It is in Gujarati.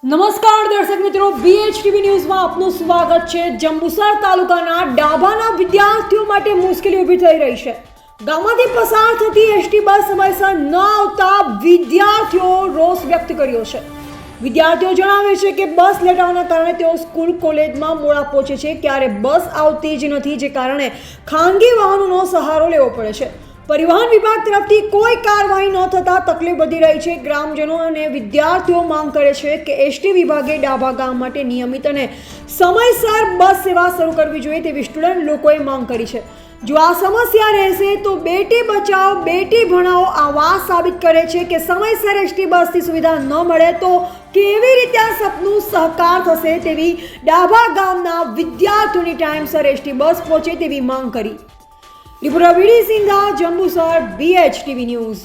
નમસ્કાર દર્શક મિત્રો, BHTV ન્યૂઝમાં આપનું સ્વાગત છે। જંબુસર તાલુકાના ડાભાના વિદ્યાર્થીઓ માટે મુશ્કેલી ઊભી થઈ રહી છે। ગામમાંથી પસાર થતી એસટી બસ સમયસર ન આવતા વિદ્યાર્થીઓ રોષ વ્યક્ત કર્યો છે। વિદ્યાર્થીઓ જણાવે છે કે બસ લેટ આવવાના કારણે તેઓ સ્કૂલ કોલેજમાં મોડા પહોંચે છે, ક્યારે બસ આવતી જ નથી, જે કારણે ખાનગી વાહનોનો સહારો લેવો પડે છે। પરિવહન વિભાગ તરફથી કોઈ કાર્યવાહી ન થતા તકલીફ વધી રહી છે। ગ્રામજનો અને વિદ્યાર્થીઓ માંગ કરે છે કે એસટી વિભાગે ડાભા ગામ માટે નિયમિત અને સમયસર બસ સેવા શરૂ કરવી જોઈએ તેવી સ્ટુડન્ટ લોકોએ માંગ કરી છે। જો આ સમસ્યા રહેશે તો બેટી બચાવો બેટી ભણાવો આ વાત સાબિત કરે છે કે સમયસર એસટી બસની સુવિધા ન મળે તો કેવી રીતે આ સપનું સાકાર થશે તેવી ડાભા ગામના વિદ્યાર્થીઓની ટાઈમસર એસટી બસ પહોંચે તેવી માંગ કરી। રિપોર્ટર વીડી સિંઘા, જંબુસર, BHTV ન્યૂઝ।